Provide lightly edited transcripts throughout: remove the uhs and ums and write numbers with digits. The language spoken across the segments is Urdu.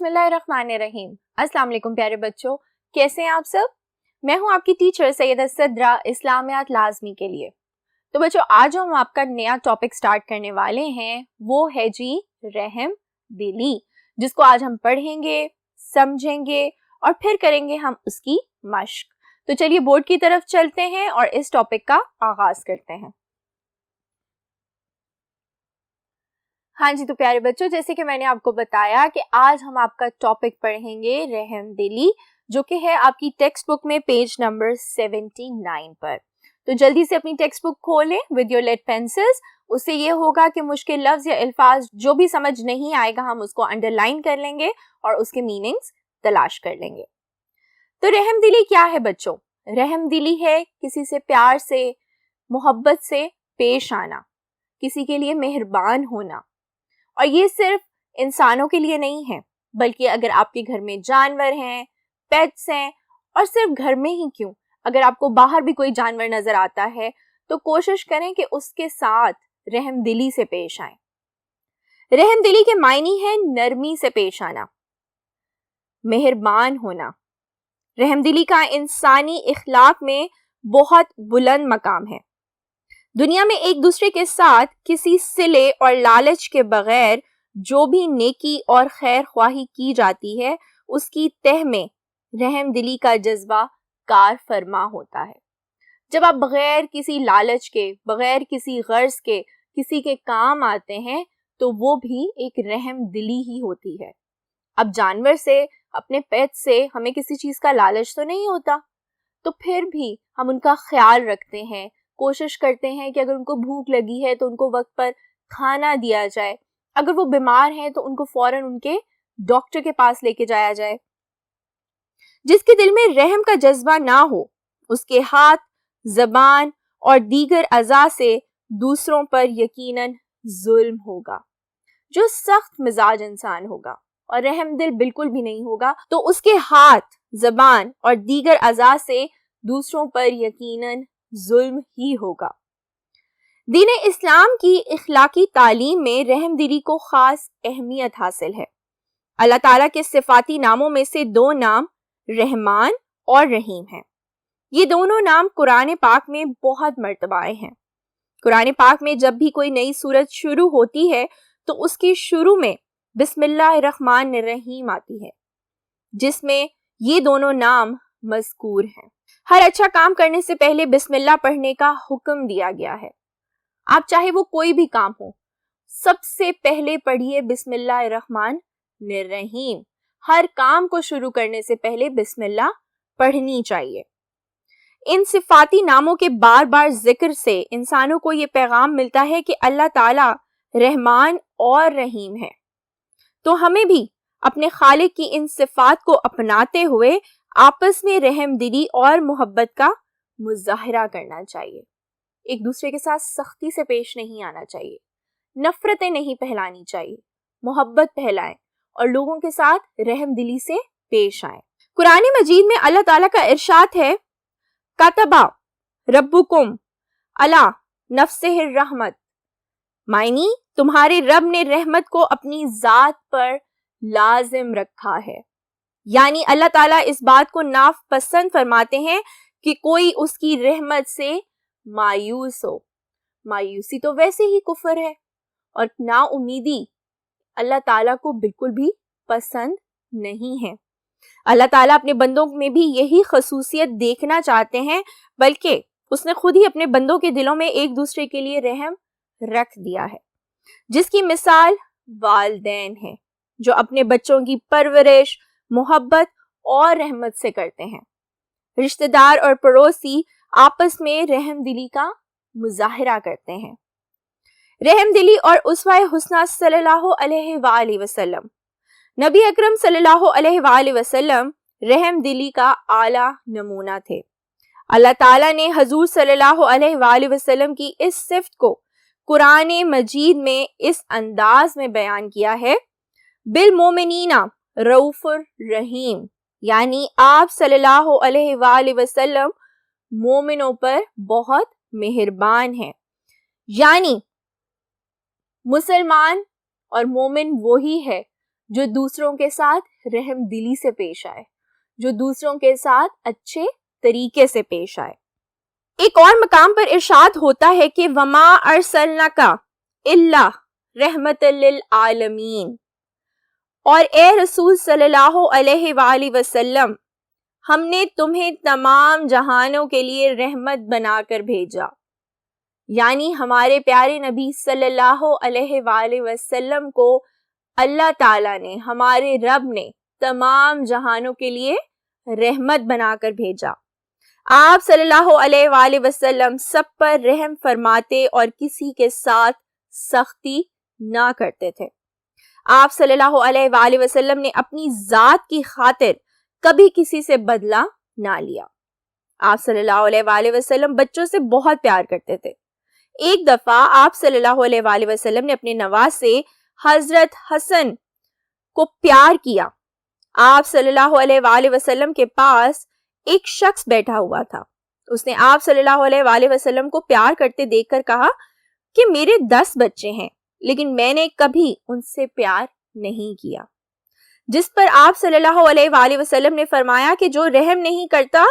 بسم اللہ الرحمن الرحیم۔ السلام علیکم پیارے بچوں، کیسے ہیں آپ سب؟ میں ہوں آپ کی ٹیچر سیدہ صدرہ اسلامیات لازمی کے لیے۔ تو بچوں، آج ہم آپ کا نیا ٹاپک سٹارٹ کرنے والے ہیں، وہ ہے جی رحم دلی، جس کو آج ہم پڑھیں گے، سمجھیں گے اور پھر کریں گے ہم اس کی مشق۔ تو چلیے بورڈ کی طرف چلتے ہیں اور اس ٹاپک کا آغاز کرتے ہیں۔ ہاں جی، تو پیارے بچوں، جیسے کہ میں نے آپ کو بتایا کہ آج ہم آپ کا ٹاپک پڑھیں گے رحم دلی، جو کہ ہے آپ کی ٹیکسٹ بک میں پیج نمبر 79 پر۔ تو جلدی سے اپنی ٹیکسٹ بک کھولیں ود یور لیڈ پینسلز۔ اس سے یہ ہوگا کہ مشکل لفظ یا الفاظ جو بھی سمجھ نہیں آئے گا ہم اس کو انڈر لائن کر لیں گے اور اس کے میننگز تلاش کر لیں گے۔ تو رحم دلی کیا ہے بچوں؟ رحم دلی ہے کسی سے پیار سے، محبت سے پیش آنا، کسی کے لیے مہربان ہونا۔ اور یہ صرف انسانوں کے لیے نہیں ہے، بلکہ اگر آپ کے گھر میں جانور ہیں، پیٹس ہیں، اور صرف گھر میں ہی کیوں، اگر آپ کو باہر بھی کوئی جانور نظر آتا ہے تو کوشش کریں کہ اس کے ساتھ رحم دلی سے پیش آئیں۔ رحم دلی کے معنی ہے نرمی سے پیش آنا، مہربان ہونا۔ رحم دلی کا انسانی اخلاق میں بہت بلند مقام ہے۔ دنیا میں ایک دوسرے کے ساتھ کسی صلے اور لالچ کے بغیر جو بھی نیکی اور خیر خواہی کی جاتی ہے، اس کی تہ میں رحم دلی کا جذبہ کار فرما ہوتا ہے۔ جب آپ بغیر کسی لالچ کے، بغیر کسی غرض کے کسی کے کام آتے ہیں تو وہ بھی ایک رحم دلی ہی ہوتی ہے۔ اب جانور سے، اپنے پیٹ سے ہمیں کسی چیز کا لالچ تو نہیں ہوتا، تو پھر بھی ہم ان کا خیال رکھتے ہیں، کوشش کرتے ہیں کہ اگر ان کو بھوک لگی ہے تو ان کو وقت پر کھانا دیا جائے، اگر وہ بیمار ہیں تو ان کو فوراً ان کے ڈاکٹر کے پاس لے کے جایا جائے۔ جس کے دل میں رحم کا جذبہ نہ ہو، اس کے ہاتھ، زبان اور دیگر اعضاء سے دوسروں پر یقیناً ظلم ہوگا۔ جو سخت مزاج انسان ہوگا اور رحم دل بالکل بھی نہیں ہوگا تو اس کے ہاتھ، زبان اور دیگر اعضاء سے دوسروں پر یقیناً ظلم ہی ہوگا۔ دین اسلام کی اخلاقی تعلیم میں رحم دلی کو خاص اہمیت حاصل ہے۔ اللہ تعالیٰ کے صفاتی ناموں میں سے دو نام رحمان اور رحیم ہیں۔ یہ دونوں نام قرآن پاک میں بہت مرتبہ آئے ہیں۔ قرآن پاک میں جب بھی کوئی نئی سورت شروع ہوتی ہے تو اس کے شروع میں بسم اللہ الرحمن الرحیم آتی ہے، جس میں یہ دونوں نام مذکور ہیں۔ ہر اچھا کام کرنے سے پہلے بسم اللہ پڑھنے کا حکم دیا گیا ہے۔ آپ چاہے وہ کوئی بھی کام ہو، سب سے پہلے پڑھیے بسم اللہ الرحمن الرحیم۔ ہر کام کو شروع کرنے سے پہلے بسم اللہ پڑھنی چاہیے۔ ان صفاتی ناموں کے بار بار ذکر سے انسانوں کو یہ پیغام ملتا ہے کہ اللہ تعالیٰ رحمان اور رحیم ہے۔ تو ہمیں بھی اپنے خالق کی ان صفات کو اپناتے ہوئے آپس میں رحم دلی اور محبت کا مظاہرہ کرنا چاہیے۔ ایک دوسرے کے ساتھ سختی سے پیش نہیں آنا چاہیے، نفرتیں نہیں پھیلانی چاہیے، محبت پھیلائیں اور لوگوں کے ساتھ رحم دلی سے پیش آئیں۔ قرآن مجید میں اللہ تعالیٰ کا ارشاد ہے، کتبا ربکم علی نفسہ الرحمت، معنی تمہارے رب نے رحمت کو اپنی ذات پر لازم رکھا ہے۔ یعنی اللہ تعالیٰ اس بات کو ناپسند فرماتے ہیں کہ کوئی اس کی رحمت سے مایوس ہو۔ مایوسی تو ویسے ہی کفر ہے، اور نا امیدی اللہ تعالیٰ کو بالکل بھی پسند نہیں ہے۔ اللہ تعالیٰ اپنے بندوں میں بھی یہی خصوصیت دیکھنا چاہتے ہیں، بلکہ اس نے خود ہی اپنے بندوں کے دلوں میں ایک دوسرے کے لیے رحم رکھ دیا ہے، جس کی مثال والدین ہیں جو اپنے بچوں کی پرورش، محبت اور رحمت سے کرتے ہیں۔ رشتہ دار اور پڑوسی آپس میں رحم دلی کا مظاہرہ کرتے ہیں۔ رحم دلی اور اسوہ حسنہ صلی اللہ علیہ وآلہ وسلم، نبی اکرم صلی اللہ علیہ وآلہ وسلم رحم دلی کا اعلیٰ نمونہ تھے۔ اللہ تعالیٰ نے حضور صلی اللہ علیہ وآلہ وسلم کی اس صفت کو قرآن مجید میں اس انداز میں بیان کیا ہے، بالمومنین رؤوف الرحیم، یعنی آپ صلی اللہ علیہ وآلہ وسلم مومنوں پر بہت مہربان ہیں۔ یعنی مسلمان اور مومن وہی ہے جو دوسروں کے ساتھ رحم دلی سے پیش آئے، جو دوسروں کے ساتھ اچھے طریقے سے پیش آئے۔ ایک اور مقام پر ارشاد ہوتا ہے کہ وَمَا أَرْسَلْنَاكَ إِلَّا رَحْمَةً لِلْعَالَمِينَ، اور اے رسول صلی اللہ علیہ وآلہ وسلم، ہم نے تمہیں تمام جہانوں کے لیے رحمت بنا کر بھیجا، یعنی ہمارے پیارے نبی صلی اللہ علیہ وآلہ وسلم کو اللہ تعالیٰ نے، ہمارے رب نے تمام جہانوں کے لیے رحمت بنا کر بھیجا۔ آپ صلی اللہ علیہ وآلہ وسلم سب پر رحم فرماتے اور کسی کے ساتھ سختی نہ کرتے تھے۔ آپ صلی اللہ علیہ وآلہ وسلم نے اپنی ذات کی خاطر کبھی کسی سے بدلہ نہ لیا۔ آپ صلی اللہ علیہ وآلہ وسلم بچوں سے بہت پیار کرتے تھے۔ ایک دفعہ آپ صلی اللہ علیہ وآلہ وسلم نے اپنے نواز سے حضرت حسن کو پیار کیا۔ آپ صلی اللہ علیہ وآلہ وسلم کے پاس ایک شخص بیٹھا ہوا تھا۔ اس نے آپ صلی اللہ علیہ وآلہ وسلم کو پیار کرتے دیکھ کر کہا کہ میرے 10 بچے ہیں لیکن میں نے کبھی ان سے پیار نہیں کیا، جس پر آپ صلی اللہ علیہ وآلہ وسلم نے فرمایا کہ جو رحم نہیں کرتا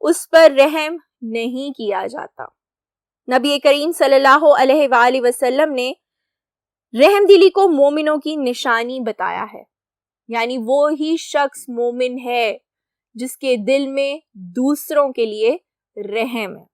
اس پر رحم نہیں کیا جاتا۔ نبی کریم صلی اللہ علیہ وآلہ وسلم نے رحم دلی کو مومنوں کی نشانی بتایا ہے، یعنی وہی شخص مومن ہے جس کے دل میں دوسروں کے لیے رحم ہے۔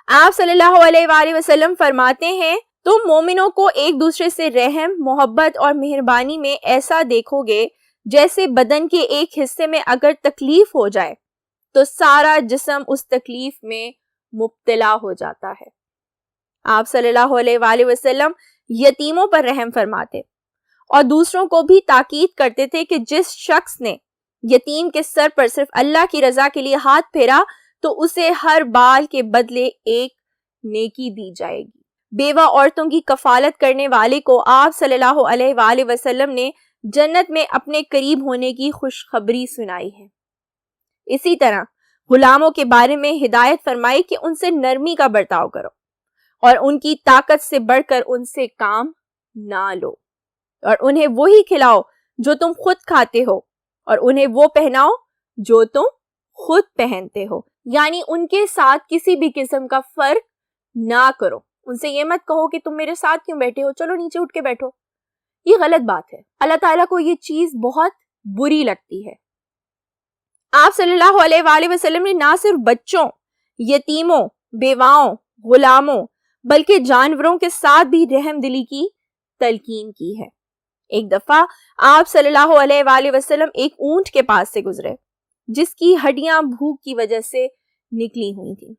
آپ صلی اللہ علیہ وآلہ وسلم فرماتے ہیں تم مومنوں کو ایک دوسرے سے رحم، محبت اور مہربانی میں ایسا دیکھو گے جیسے بدن کے ایک حصے میں اگر تکلیف ہو جائے تو سارا جسم اس تکلیف میں مبتلا ہو جاتا ہے۔ آپ صلی اللہ علیہ وآلہ وسلم یتیموں پر رحم فرماتے اور دوسروں کو بھی تاکید کرتے تھے کہ جس شخص نے یتیم کے سر پر صرف اللہ کی رضا کے لیے ہاتھ پھیرا تو اسے ہر بال کے بدلے ایک نیکی دی جائے گی۔ بیوہ عورتوں کی کفالت کرنے والے کو آپ صلی اللہ علیہ وآلہ وسلم نے جنت میں اپنے قریب ہونے کی خوشخبری سنائی ہے۔ اسی طرح غلاموں کے بارے میں ہدایت فرمائی کہ ان سے نرمی کا برتاؤ کرو اور ان کی طاقت سے بڑھ کر ان سے کام نہ لو، اور انہیں وہی کھلاؤ جو تم خود کھاتے ہو اور انہیں وہ پہناؤ جو تم خود پہنتے ہو، یعنی ان کے ساتھ کسی بھی قسم کا فرق نہ کرو۔ ان سے یہ مت کہو کہ تم میرے ساتھ کیوں بیٹھے ہو، چلو نیچے اٹھ کے بیٹھو، یہ غلط بات ہے۔ اللہ تعالیٰ کو یہ چیز بہت بری لگتی ہے۔ آپ صلی اللہ علیہ وآلہ وسلم نے نہ صرف بچوں، یتیموں، بیواؤں، غلاموں بلکہ جانوروں کے ساتھ بھی رحم دلی کی تلقین کی ہے۔ ایک دفعہ آپ صلی اللہ علیہ وآلہ وسلم ایک اونٹ کے پاس سے گزرے جس کی ہڈیاں بھوک کی وجہ سے نکلی ہوئی تھیں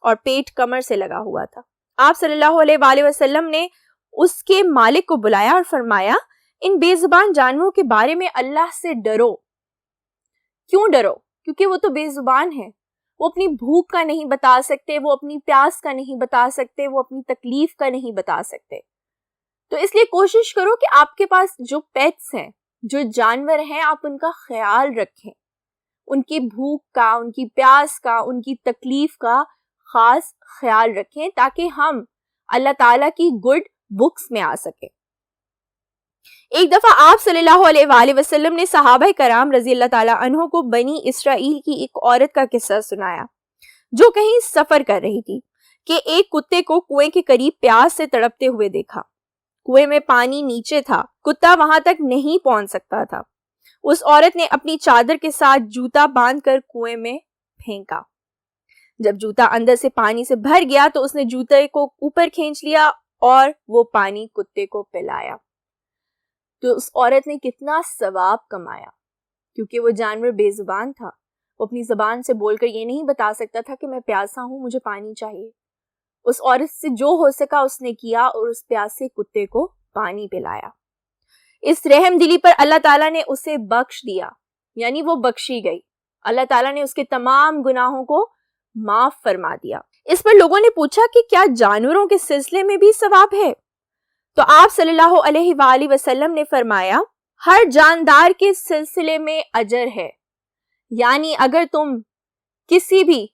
اور پیٹ کمر سے لگا ہوا تھا۔ آپ صلی اللہ علیہ وآلہ وسلم نے اس کے مالک کو بلایا اور فرمایا ان بے زبان جانوروں کے بارے میں اللہ سے ڈرو۔ کیوں ڈرو؟ کیونکہ وہ تو بے زبان ہیں، وہ اپنی بھوک کا نہیں بتا سکتے، وہ اپنی پیاس کا نہیں بتا سکتے، وہ اپنی تکلیف کا نہیں بتا سکتے۔ تو اس لیے کوشش کرو کہ آپ کے پاس جو پیٹس ہیں، جو جانور ہیں، آپ ان کا خیال رکھیں، ان کی بھوک کا، ان کی پیاس کا، ان کی تکلیف کا خاص خیال رکھیں تاکہ ہم اللہ تعالیٰ کی گڈ بکس میں آ سکیں۔ ایک دفعہ آپ صلی اللہ علیہ وآلہ وسلم نے صحابہ کرام رضی اللہ تعالیٰ عنہ کو بنی اسرائیل کی ایک عورت کا قصہ سنایا جو کہیں سفر کر رہی تھی کہ ایک کتے کو کنویں کے قریب پیاس سے تڑپتے ہوئے دیکھا۔ کنویں میں پانی نیچے تھا، کتا وہاں تک نہیں پہنچ سکتا تھا۔ اس عورت نے اپنی چادر کے ساتھ جوتا باندھ کر کنویں میں پھینکا۔ جب جوتا اندر سے پانی سے بھر گیا تو اس نے جوتے کو اوپر کھینچ لیا اور وہ پانی کتے کو پلایا۔ تو اس عورت نے کتنا ثواب کمایا، کیونکہ وہ جانور بے زبان تھا، وہ اپنی زبان سے بول کر یہ نہیں بتا سکتا تھا کہ میں پیاسا ہوں، مجھے پانی چاہیے۔ اس عورت سے جو ہو سکا اس نے کیا اور اس پیاسے کتے کو پانی پلایا۔ اس رحم دلی پر اللہ تعالیٰ نے اسے بخش دیا، یعنی وہ بخشی گئی۔ اللہ تعالیٰ نے اس کے تمام گناہوں کو معاف فرما دیا۔ اس پر لوگوں نے پوچھا کہ کیا جانوروں کے سلسلے میں بھی ثواب ہے؟ تو آپ صلی اللہ علیہ وآلہ وسلم نے فرمایا ہر جاندار کے سلسلے میں اجر ہے، یعنی اگر تم کسی بھی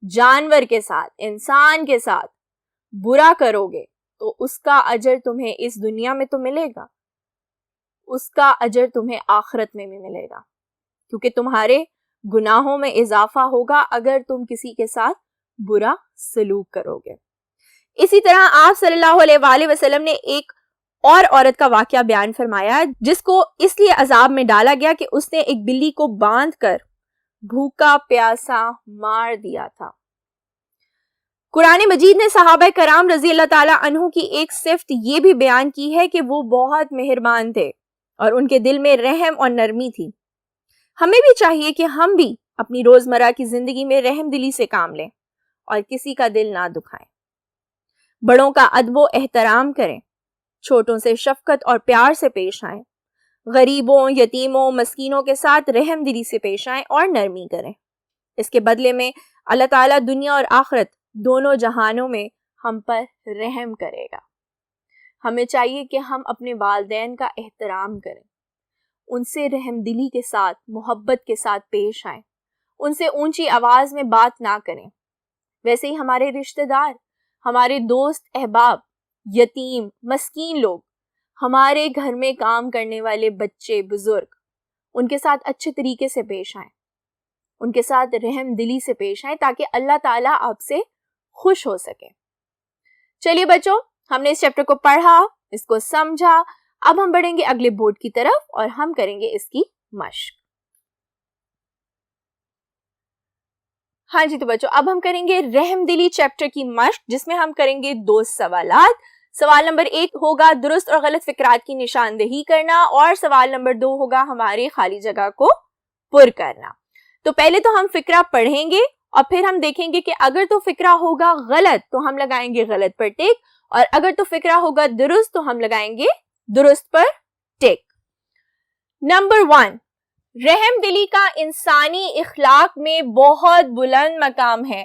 جانور کے ساتھ، انسان کے ساتھ برا کرو گے تو اس کا اجر تمہیں اس دنیا میں تو ملے گا، اس کا اجر تمہیں آخرت میں بھی ملے گا، کیونکہ تمہارے گناہوں میں اضافہ ہوگا اگر تم کسی کے ساتھ برا سلوک کرو گے۔ اسی طرح آپ صلی اللہ علیہ وآلہ وسلم نے ایک اور عورت کا واقعہ بیان فرمایا جس کو اس لیے عذاب میں ڈالا گیا کہ اس نے ایک بلی کو باندھ کر بھوکا پیاسا مار دیا تھا۔ قرآن مجید نے صحابہ کرام رضی اللہ تعالی عنہ کی ایک صفت یہ بھی بیان کی ہے کہ وہ بہت مہربان تھے اور ان کے دل میں رحم اور نرمی تھی۔ ہمیں بھی چاہیے کہ ہم بھی اپنی روزمرہ کی زندگی میں رحم دلی سے کام لیں اور کسی کا دل نہ دکھائیں، بڑوں کا ادب و احترام کریں، چھوٹوں سے شفقت اور پیار سے پیش آئیں، غریبوں، یتیموں، مسکینوں کے ساتھ رحم دلی سے پیش آئیں اور نرمی کریں۔ اس کے بدلے میں اللہ تعالیٰ دنیا اور آخرت دونوں جہانوں میں ہم پر رحم کرے گا۔ ہمیں چاہیے کہ ہم اپنے والدین کا احترام کریں، ان سے رحم دلی کے ساتھ، محبت کے ساتھ پیش آئیں، ان سے اونچی آواز میں بات نہ کریں۔ ویسے ہی ہمارے رشتہ دار، ہمارے دوست احباب، یتیم، مسکین لوگ، ہمارے گھر میں کام کرنے والے بچے، بزرگ، ان کے ساتھ اچھے طریقے سے پیش آئیں، ان کے ساتھ رحم دلی سے پیش آئیں تاکہ اللہ تعالیٰ آپ سے خوش ہو سکے۔ چلیے بچوں، ہم نے اس چیپٹر کو پڑھا، اس کو سمجھا، اب ہم بڑھیں گے اگلے بورڈ کی طرف اور ہم کریں گے اس کی مشق۔ ہاں جی، تو بچوں اب ہم کریں گے رحم دلی چیپٹر کی مشق، جس میں ہم کریں گے 2 سوالات۔ سوال نمبر 1 ہوگا درست اور غلط فقرات کی نشاندہی کرنا، اور سوال نمبر 2 ہوگا ہماری خالی جگہ کو پر کرنا۔ تو پہلے تو ہم فقرہ پڑھیں گے اور پھر ہم دیکھیں گے کہ اگر تو فقرہ ہوگا غلط تو ہم لگائیں گے غلط پر ٹک، اور اگر تو فقرہ ہوگا درست تو ہم لگائیں گے درست پر ٹک۔ نمبر 1، رحم دلی کا انسانی اخلاق میں بہت بلند مقام ہے۔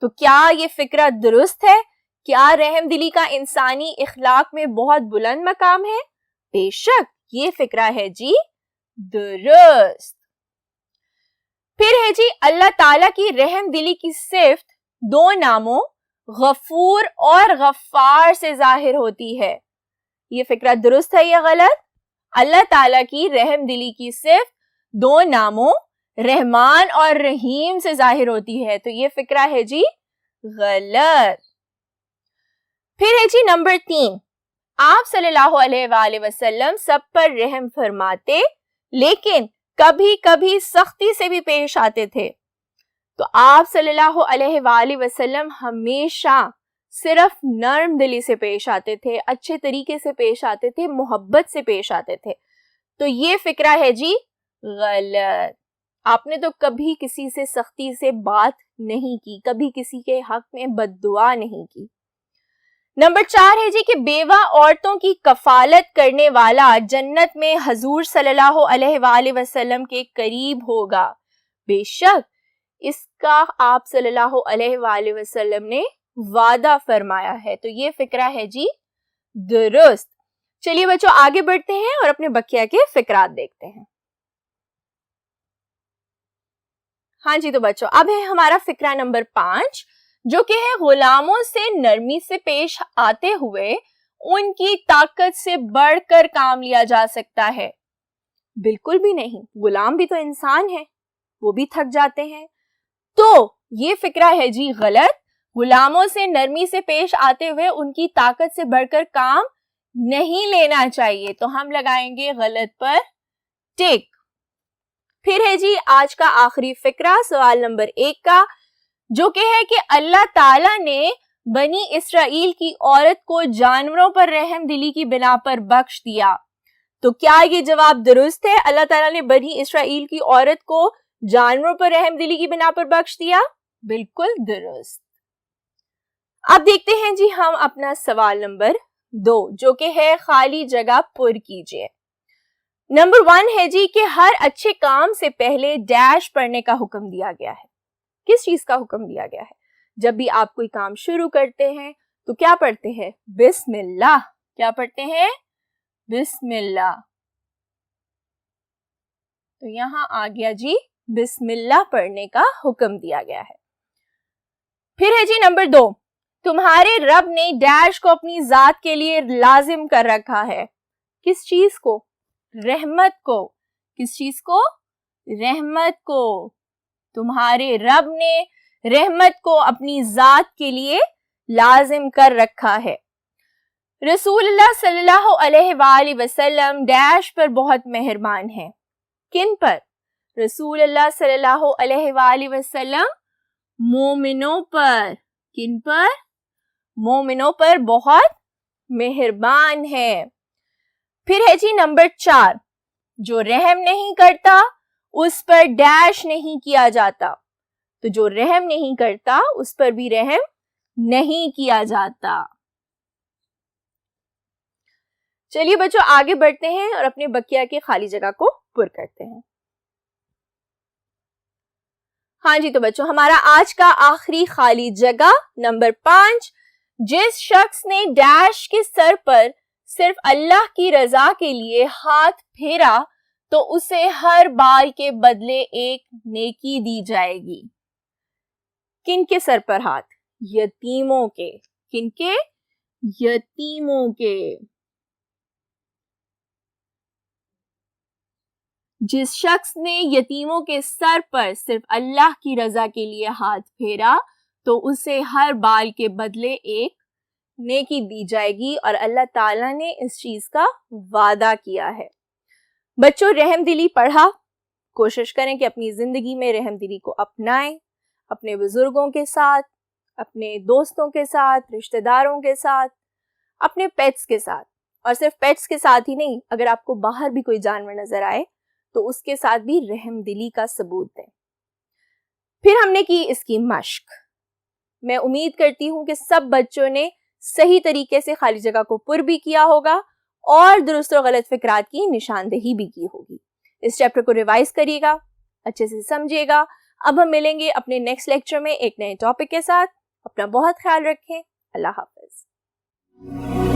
تو کیا یہ فقرہ درست ہے؟ کیا رحم دلی کا انسانی اخلاق میں بہت بلند مقام ہے؟ بے شک یہ فقرہ ہے جی درست۔ پھر ہے جی اللہ تعالیٰ کی رحم دلی کی صفت 2 ناموں غفور اور غفار سے ظاہر ہوتی ہے۔ یہ فقرہ درست ہے یا غلط؟ اللہ تعالیٰ کی رحم دلی کی صفت 2 ناموں رحمان اور رحیم سے ظاہر ہوتی ہے، تو یہ فقرہ ہے جی غلط۔ پھر ہے جی نمبر 3، آپ صلی اللہ علیہ وآلہ وسلم سب پر رحم فرماتے لیکن کبھی کبھی سختی سے بھی پیش آتے تھے۔ تو آپ صلی اللہ علیہ وآلہ وسلم ہمیشہ صرف نرم دلی سے پیش آتے تھے، اچھے طریقے سے پیش آتے تھے، محبت سے پیش آتے تھے، تو یہ فقرہ ہے جی غلط۔ آپ نے تو کبھی کسی سے سختی سے بات نہیں کی، کبھی کسی کے حق میں بد دعا نہیں کی۔ نمبر 4 ہے جی کہ بیوہ عورتوں کی کفالت کرنے والا جنت میں حضور صلی اللہ علیہ وآلہ وسلم کے قریب ہوگا۔ بے شک اس کا آپ صلی اللہ علیہ وآلہ وسلم نے وعدہ فرمایا ہے، تو یہ فقرہ ہے جی درست۔ چلیے بچوں آگے بڑھتے ہیں اور اپنے بقیہ کے فقرات دیکھتے ہیں۔ ہاں جی، تو بچوں اب ہے ہمارا فقرہ نمبر 5، جو کہ ہے غلاموں سے نرمی سے پیش آتے ہوئے ان کی طاقت سے بڑھ کر کام لیا جا سکتا ہے۔ بالکل بھی نہیں، غلام بھی تو انسان ہے، وہ بھی تھک جاتے ہیں، تو یہ فقرہ ہے جی غلط۔ غلاموں سے نرمی سے پیش آتے ہوئے ان کی طاقت سے بڑھ کر کام نہیں لینا چاہیے، تو ہم لگائیں گے غلط پر ٹک۔ پھر ہے جی آج کا آخری فقرہ، سوال نمبر 1 کا، جو کہ ہے کہ اللہ تعالیٰ نے بنی اسرائیل کی عورت کو جانوروں پر رحم دلی کی بنا پر بخش دیا۔ تو کیا یہ جواب درست ہے؟ اللہ تعالیٰ نے بنی اسرائیل کی عورت کو جانوروں پر رحم دلی کی بنا پر بخش دیا؟ بالکل درست۔ اب دیکھتے ہیں جی ہم اپنا سوال نمبر 2، جو کہ ہے خالی جگہ پر کیجئے۔ نمبر 1 ہے جی کہ ہر اچھے کام سے پہلے ڈیش پڑھنے کا حکم دیا گیا ہے۔ کس چیز کا حکم دیا گیا ہے؟ جب بھی آپ کوئی کام شروع کرتے ہیں تو کیا پڑھتے ہیں؟ بسم اللہ۔ کیا پڑھتے ہیں؟ بسم اللہ۔ تو یہاں آ گیا جی بسم اللہ پڑھنے کا حکم دیا گیا ہے۔ پھر ہے جی نمبر 2، تمہارے رب نے ڈیش کو اپنی ذات کے لیے لازم کر رکھا ہے۔ کس چیز کو؟ رحمت کو. کس چیز کو؟ رحمت کو. تمہارے رب نے رحمت کو اپنی ذات کے لیے لازم کر رکھا ہے. رسول اللہ صلی اللہ علیہ وآلہ وسلم ڈیش پر بہت مہربان ہیں. کن پر؟ رسول اللہ صلی اللہ علیہ وآلہ وسلم مومنوں پر. کن پر؟ مومنوں پر بہت مہربان ہے. پھر ہے جی نمبر 4، جو رحم نہیں کرتا اس پر ڈیش نہیں کیا جاتا. تو جو رحم نہیں کرتا اس پر بھی رحم نہیں کیا جاتا. چلیے بچوں آگے بڑھتے ہیں اور اپنے بقیہ کے خالی جگہ کو پر کرتے ہیں. ہاں جی، تو بچوں ہمارا آج کا آخری خالی جگہ نمبر 5، جس شخص نے ڈیش کے سر پر صرف اللہ کی رضا کے لیے ہاتھ پھیرا تو اسے ہر بال کے بدلے ایک نیکی دی جائے گی. کن کے سر پر ہاتھ؟ یتیموں کے. کن کے؟ یتیموں کے. جس شخص نے یتیموں کے سر پر صرف اللہ کی رضا کے لیے ہاتھ پھیرا تو اسے ہر بال کے بدلے ایک نیکی دی جائے گی، اور اللہ تعالیٰ نے اس چیز کا وعدہ کیا ہے. بچوں رحم دلی پڑھا، کوشش کریں کہ اپنی زندگی میں رحم دلی کو اپنائیں، اپنے بزرگوں کے ساتھ، اپنے دوستوں کے ساتھ، رشتہ داروں کے ساتھ، اپنے پیٹس کے ساتھ. اور صرف پیٹس کے ساتھ ہی نہیں، اگر آپ کو باہر بھی کوئی جانور نظر آئے تو اس کے ساتھ بھی رحم دلی کا ثبوت دیں. پھر ہم نے کی اس کی مشق. میں امید کرتی ہوں کہ سب بچوں نے صحیح طریقے سے خالی جگہ کو پر بھی کیا ہوگا اور درست و غلط فکرات کی نشاندہی بھی کی ہوگی. اس چیپٹر کو ریوائز کریے گا، اچھے سے سمجھیے گا. اب ہم ملیں گے اپنے نیکسٹ لیکچر میں ایک نئے ٹاپک کے ساتھ. اپنا بہت خیال رکھیں. اللہ حافظ.